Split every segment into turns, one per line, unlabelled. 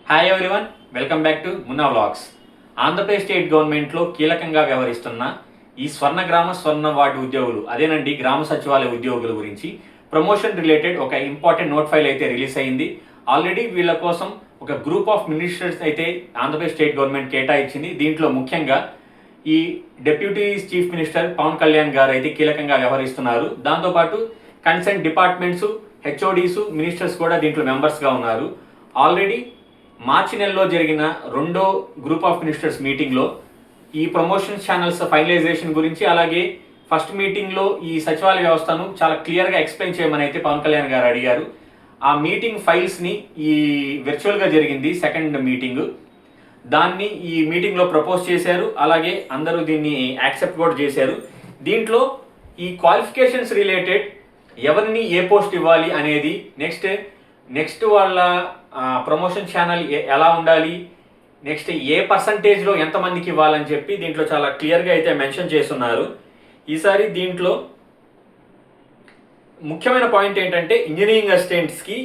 Hi everyone, welcome back to Munna vlogs. Andhra Pradesh state గవర్నమెంట్లో కీలకంగా వ్యవహరిస్తున్న ఈ స్వర్ణ వార్డు ఉద్యోగులు, అదేనండి గ్రామ సచివాలయ ఉద్యోగుల గురించి ప్రమోషన్ రిలేటెడ్ ఒక ఇంపార్టెంట్ నోట్ ఫైల్ అయితే రిలీజ్ అయింది. ఆల్రెడీ వీళ్ళ కోసం ఒక గ్రూప్ ఆఫ్ మినిస్టర్స్ అయితే ఆంధ్రప్రదేశ్ స్టేట్ గవర్నమెంట్ కేటాయించింది. దీంట్లో ముఖ్యంగా ఈ deputy chief minister Pawan Kalyan గారు అయితే కీలకంగా వ్యవహరిస్తున్నారు. దాంతోపాటు కన్సర్న్ డిపార్ట్మెంట్స్, హెచ్ఓడీస్, మినిస్టర్స్ కూడా దీంట్లో మెంబర్స్గా ఉన్నారు. ఆల్రెడీ మార్చి నెలలో జరిగిన రెండో గ్రూప్ ఆఫ్ మినిస్టర్స్ మీటింగ్లో ఈ ప్రమోషన్ ఛానల్స్ ఫైనలైజేషన్ గురించి, అలాగే ఫస్ట్ మీటింగ్లో ఈ సచివాలయ వ్యవస్థను చాలా క్లియర్గా ఎక్స్ప్లెయిన్ చేయమని అయితే పవన్ కళ్యాణ్ గారు అడిగారు. ఆ మీటింగ్ ఫైల్స్ని ఈ వర్చువల్గా జరిగింది సెకండ్ మీటింగ్, దాన్ని ఈ మీటింగ్లో ప్రపోజ్ చేశారు. అలాగే అందరూ దీన్ని యాక్సెప్ట్ కూడా చేశారు. దీంట్లో ఈ క్వాలిఫికేషన్స్ రిలేటెడ్ ఎవరిని ఏ పోస్ట్ ఇవ్వాలి అనేది, నెక్స్ట్ వాళ్ళ ప్రమోషన్ ఛానల్ ఎలా ఉండాలి, నెక్స్ట్ ఏ పర్సంటేజ్లో ఎంతమందికి ఇవ్వాలని చెప్పి దీంట్లో చాలా క్లియర్గా అయితే మెన్షన్ చేస్తున్నారు. ఈసారి దీంట్లో ముఖ్యమైన పాయింట్ ఏంటంటే ఇంజనీరింగ్ అసిస్టెంట్స్కి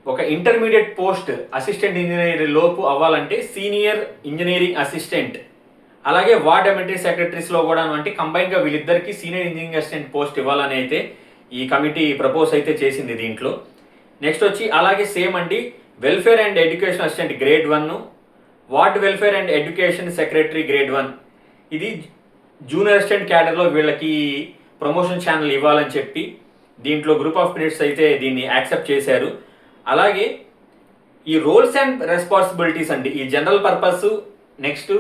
ఒక ఇంటర్మీడియట్ పోస్ట్ అసిస్టెంట్ ఇంజనీర్ లోపు అవ్వాలంటే సీనియర్ ఇంజనీరింగ్ అసిస్టెంట్, అలాగే వార్డ్ అడ్మినిస్ట్రేటివ్ సెక్రటరీస్లో కూడా అంటే కంబైన్గా వీళ్ళిద్దరికి సీనియర్ ఇంజనీరింగ్ అసిస్టెంట్ పోస్ట్ ఇవ్వాలని అయితే ఈ కమిటీ ప్రపోజ్ అయితే చేసింది దీంట్లో. నెక్స్ట్ వచ్చి అలాగే సేమ్ అండి, welfare and education assistant grade 1, ward welfare and education secretary grade 1, ఇది జూనియర్ అసిస్టెంట్ క్యాడర్లో వీళ్ళకి ప్రమోషన్ ఛానల్ ఇవ్వాలని చెప్పి దీంట్లో గ్రూప్ ఆఫ్ మినిట్స్ అయితే దీన్ని యాక్సెప్ట్ చేశారు. అలాగే ఈ రోల్స్ అండ్ రెస్పాన్సిబిలిటీస్ అండి, ఈ జనరల్ పర్పస్, నెక్స్ట్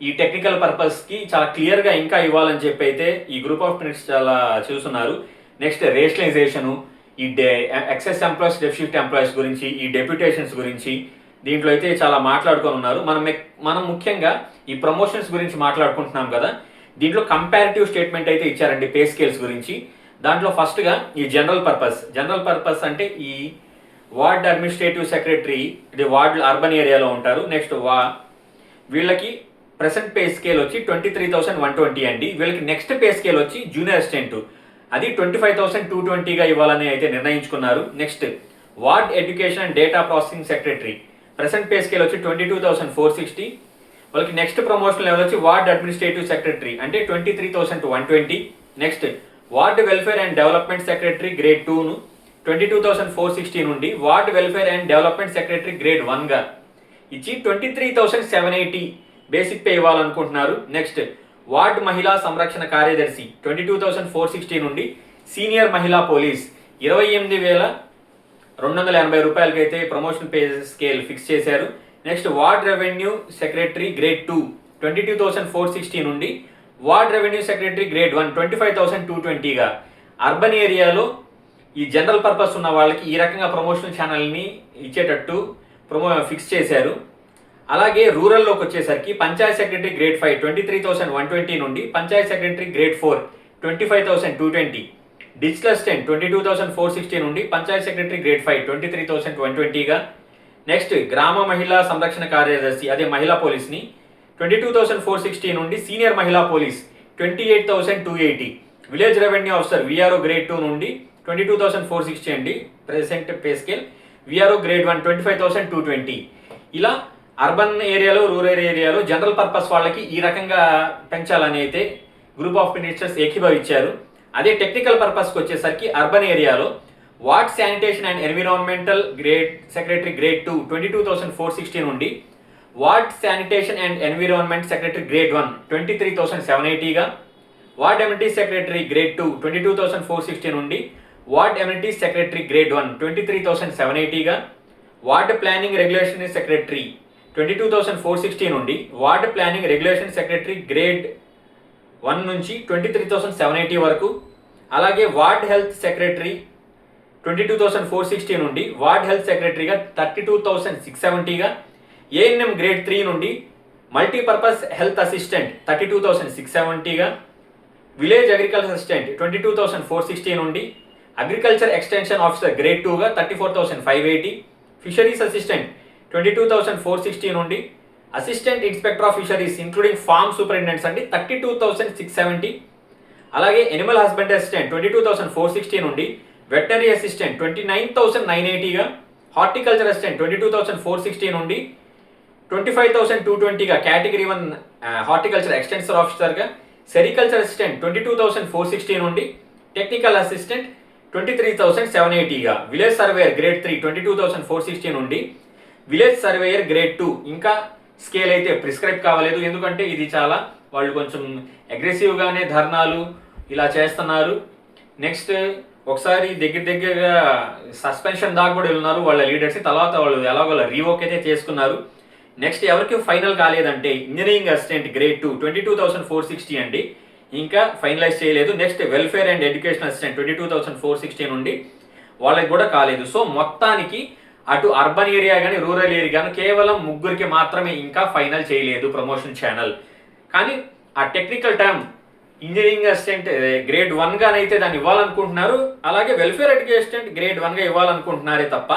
ఈ టెక్నికల్ పర్పస్కి చాలా క్లియర్గా ఇంకా ఇవ్వాలని చెప్పి అయితే ఈ గ్రూప్ ఆఫ్ మినిట్స్ చాలా చూస్తున్నారు. నెక్స్ట్ రేషనలైజేషను, ఈ ఎక్సెస్ ఎంప్లాయీస్, డెఫిషిట్ ఎంప్లాయీస్ గురించి, ఈ డెప్యుటేషన్స్ గురించి దీంట్లో అయితే చాలా మాట్లాడుకొని ఉన్నారు. మనం ముఖ్యంగా ఈ ప్రమోషన్స్ గురించి మాట్లాడుకుంటున్నాం కదా, దీంట్లో కంపారిటివ్ స్టేట్మెంట్ అయితే ఇచ్చారండి పే స్కేల్స్ గురించి. దాంట్లో ఫస్ట్గా ఈ జనరల్ పర్పస్ అంటే ఈ వార్డ్ అడ్మినిస్ట్రేటివ్ సెక్రటరీ, ఇది వార్డ్ అర్బన్ ఏరియాలో ఉంటారు. నెక్స్ట్ వీళ్ళకి ప్రెసెంట్ పే స్కేల్ వచ్చి 23,120 అండి. వీళ్ళకి నెక్స్ట్ పే స్కేల్ వచ్చి జూనియర్ అసిస్టెంట్, అది 25,220గా ఇవ్వాలని అయితే నిర్ణయించుకున్నారు. Next ward education and data processing secretary, present pay scale వచ్చి 22,460. వాళ్ళకి నెక్స్ట్ ప్రమోషన్ లెవెల్ వచ్చి వార్డ్ అడ్మినిస్ట్రేటివ్ సెక్రటరీ అంటే 23,120. Next ward welfare and development secretary grade 2ను 22,460 నుండి ward welfare and development secretary grade 1గా ఇచ్చి 23,780 బేసిక్ పే ఇవ్వాలనుకుంటున్నారు. Next ward మహిళా సంరక్షణ కార్యదర్శి 22,460 నుండి సీనియర్ మహిళా పోలీస్ 28,280 రూపాయలకి అయితే ప్రమోషన్ పే స్కేల్ ఫిక్స్ చేశారు. Next ward revenue secretary grade 2 22,460 నుండి వార్డ్ రెవెన్యూ సెక్రటరీ గ్రేడ్ 1 25,220గా అర్బన్ ఏరియాలో ఈ జనరల్ పర్పస్ ఉన్న వాళ్ళకి ఈ రకంగా ప్రమోషన్ ఛానల్ని ఇచ్చేటట్టు ఫిక్స్ చేశారు. అలాగే రూరల్లోకి వచ్చేసరికి పంచాయత్ సెక్రటరీ గ్రేడ్ 5 23,120 నుండి Panchayat secretary grade 4 25,220, digital assistant 22,460 నుండి పంచాయత్ సెక్రటరీ గ్రేడ్ 5 23,120గా. నెక్స్ట్ గ్రామ మహిళా సంరక్షణ కార్యదర్శి, అదే మహిళా పోలీస్ని 22,460 నుండి సీనియర్ మహిళా police 28,280, village revenue officer VRO grade 2 నుండి 22,460 అండి present pay scale, VRO grade 1 25,220. ఇలా అర్బన్ ఏరియాలో, రూరల్ ఏరియాలో జనరల్ పర్పస్ వాళ్ళకి ఈ రకంగా పెంచాలని అయితే గ్రూప్ ఆఫ్ మినిస్టర్స్ ఏకీభవించారు. అదే టెక్నికల్ పర్పస్కి వచ్చేసరికి అర్బన్ ఏరియాలో ward sanitation and environmental grade secretary grade 2 22,460 నుండి ward sanitation and environment secretary grade 1 23,780గా, వార్డ్ ఎమ్యూనిటీ సెక్రటరీ గ్రేడ్ 2 22,460 నుండి వార్డ్ ఎమ్యూనిటీ సెక్రటరీ గ్రేడ్ 1 23,780గా, వార్డ్ ప్లానింగ్ రెగ్యులేషన్ సెక్రటరీ 22,460 నుండి ward planning regulation secretary grade 1 నుంచి 23,780 వరకు. అలాగే ward health secretary 22,460 నుండి ward health సెక్రటరీగా 32,670గా, ఏఎన్ఎం గ్రేడ్ 3 నుండి మల్టీపర్పస్ హెల్త్ అసిస్టెంట్ 32,670గా, విలేజ్ అగ్రికల్చర్ అసిస్టెంట్ 22,460 నుండి అగ్రికల్చర్ ఎక్స్టెన్షన్ ఆఫీసర్ గ్రేడ్ 2గా 34,580, ఫిషరీస్ అసిస్టెంట్ 22,460 నుండి assistant inspector of fisheries including farm superintendents అండి 32,670. అలాగే ఎనిమల్ హస్బెండరీ అసిస్టెంట్ 22,460 నుండి వెటనరీ అసిస్టెంట్ 29,980గా, హార్టికల్చర్ అసిస్టెంట్ 22,460 నుండి 25,220గా కేటగిరీ 1 హార్టికల్చర్ ఎక్స్టెన్షన్ ఆఫీసర్గా, సెరికల్చర్ అసిస్టెంట్ 22,460 నుండి టెక్నికల్ అసిస్టెంట్ 23,780గా, విలేజ్ సర్వేయర్ గ్రేడ్ 3 22,460 నుండి విలేజ్ సర్వేయర్ గ్రేడ్ 2. ఇంకా స్కేల్ అయితే ప్రిస్క్రైబ్ కావలేదు, ఎందుకంటే ఇది చాలా వాళ్ళు కొంచెం అగ్రెసివ్గానే ధర్నాలు ఇలా చేస్తున్నారు. నెక్స్ట్ ఒకసారి దగ్గరగా సస్పెన్షన్ దాకా కూడా ఉన్నారు వాళ్ళ లీడర్స్. తర్వాత వాళ్ళు ఎలాగోలా రీవోక్ అయితే చేసుకున్నారు. నెక్స్ట్ ఎవరికి ఫైనల్ కాలేదంటే ఇంజనీరింగ్ అసిస్టెంట్ గ్రేడ్ 2 22,460 అండి, ఇంకా ఫైనలైజ్ చేయలేదు. Next welfare and education assistant 22,460 నుండి వాళ్ళకి కూడా కాలేదు. సో మొత్తానికి అటు అర్బన్ ఏరియా కానీ రూరల్ ఏరియా కానీ కేవలం 3కి మాత్రమే ఇంకా ఫైనల్ చేయలేదు ప్రమోషన్ ఛానల్. కానీ ఆ technical term engineering assistant grade 1గానైతే దాన్ని ఇవ్వాలనుకుంటున్నారు, అలాగే వెల్ఫేర్ ఎడ్యుకేషన్ గ్రేడ్ 1గా ఇవ్వాలనుకుంటున్నారే తప్ప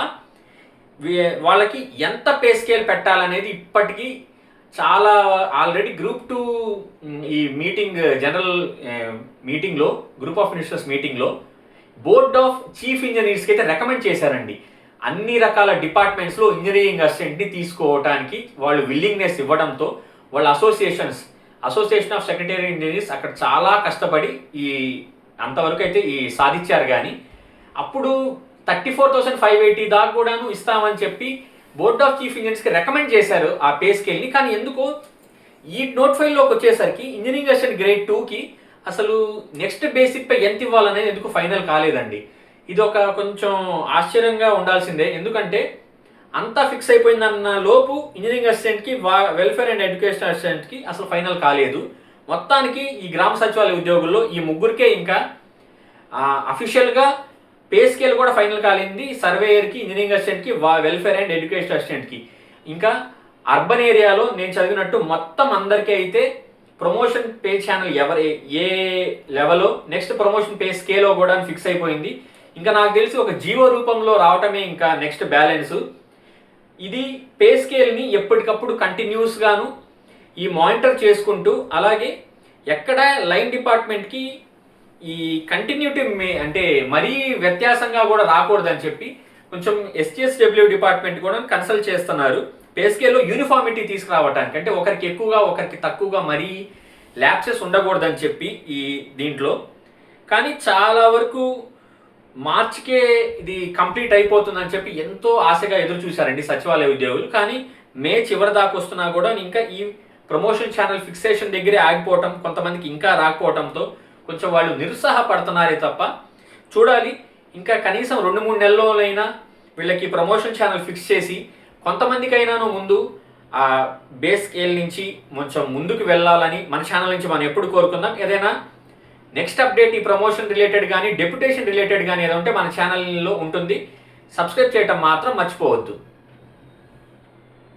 వాళ్ళకి ఎంత పే స్కేల్ పెట్టాలనేది ఇప్పటికీ చాలా ఆల్రెడీ గ్రూప్ 2 ఈ మీటింగ్ జనరల్ మీటింగ్లో గ్రూప్ ఆఫ్ మినిస్టర్స్ మీటింగ్లో బోర్డ్ ఆఫ్ చీఫ్ ఇంజనీర్స్కి అయితే రికమెండ్ చేశారండి. అన్ని రకాల డిపార్ట్మెంట్స్లో ఇంజనీరింగ్ అసిస్టెంట్ని తీసుకోవడానికి వాళ్ళు విల్లింగ్నెస్ ఇవ్వడంతో వాళ్ళ అసోసియేషన్ ఆఫ్ సెక్రటరీ ఇంజనీర్స్ అక్కడ చాలా కష్టపడి అంతవరకు అయితే సాధించారు. కానీ అప్పుడు 34,580 దాకా కూడాను ఇస్తామని చెప్పి బోర్డ్ ఆఫ్ చీఫ్ ఇంజనీర్స్కి రికమెండ్ చేశారు ఆ పే స్కేల్ని. కానీ ఎందుకో ఈ నోట్ ఫైల్లోకి వచ్చేసరికి ఇంజనీరింగ్ అసిస్టెంట్ గ్రేడ్ 2కి అసలు నెక్స్ట్ బేసిక్ పై ఎంత ఇవ్వాలనేది ఎందుకు ఫైనల్ కాలేదండి. ఇది ఒక కొంచెం ఆశ్చర్యంగా ఉండాల్సిందే, ఎందుకంటే అంతా ఫిక్స్ అయిపోయిందన్న లోపు ఇంజనీరింగ్ అసిస్టెంట్కి వెల్ఫేర్ అండ్ ఎడ్యుకేషన్ అసిస్టెంట్కి అసలు ఫైనల్ కాలేదు. మొత్తానికి ఈ గ్రామ సచివాలయ ఉద్యోగుల్లో ఈ 3కే ఇంకా అఫీషియల్గా పే స్కేల్ కూడా ఫైనల్ కాలింది. సర్వేయర్కి, ఇంజనీరింగ్ అసిస్టెంట్కి, వెల్ఫేర్ అండ్ ఎడ్యుకేషన్ అసిస్టెంట్కి. ఇంకా అర్బన్ ఏరియాలో నేను చదివినట్టు మొత్తం అందరికీ అయితే ప్రమోషన్ పే ఛానల్ ఏ లెవెల్లో నెక్స్ట్ ప్రమోషన్ పే స్కేలో కూడా ఫిక్స్ అయిపోయింది. ఇంకా నాకు తెలిసి ఒక జీవో రూపంలో రావటమే ఇంకా నెక్స్ట్ బ్యాలెన్స్. ఇది పే స్కేల్ని ఎప్పటికప్పుడు కంటిన్యూస్గాను ఈ మానిటర్ చేసుకుంటూ, అలాగే ఎక్కడ లైన్ డిపార్ట్మెంట్కి ఈ కంటిన్యూటీ అంటే మరీ వ్యత్యాసంగా కూడా రాకూడదని చెప్పి కొంచెం SGSW డిపార్ట్మెంట్ కూడా కన్సల్ట్ చేస్తున్నారు పే స్కేల్లో యూనిఫార్మిటీ తీసుకురావటానికి. అంటే ఒకరికి ఎక్కువగా ఒకరికి తక్కువగా మరీ ల్యాప్సెస్ ఉండకూడదని చెప్పి ఈ దీంట్లో. కానీ చాలా వరకు మార్చికే ఇది కంప్లీట్ అయిపోతుందని చెప్పి ఎంతో ఆశగా ఎదురు చూశారండి సచివాలయ ఉద్యోగులు. కానీ మే చివరి దాకా వస్తున్నా కూడా ఇంకా ఈ ప్రమోషన్ ఛానల్ ఫిక్సేషన్ దగ్గరే ఆగిపోవటం, కొంతమందికి ఇంకా రాకపోవడంతో కొంచెం వాళ్ళు నిరుత్సాహపడుతున్నారే తప్ప చూడాలి. ఇంకా కనీసం 2-3 నెలల్లోనైనా వీళ్ళకి ప్రమోషన్ ఛానల్ ఫిక్స్ చేసి కొంతమందికైనాను ముందు ఆ బేస్ స్కేల్ నుంచి కొంచెం ముందుకు వెళ్ళాలని మన ఛానల్ నుంచి మనం ఎప్పుడు కోరుకుందాం. ఏదైనా నెక్స్ట్ అప్డేట్ ఈ ప్రమోషన్ రిలేటెడ్ కానీ డెప్యుటేషన్ రిలేటెడ్ కానీ ఏదో ఉంటే మన ఛానల్లో ఉంటుంది. సబ్స్క్రైబ్ చేయటం మాత్రం మర్చిపోవద్దు.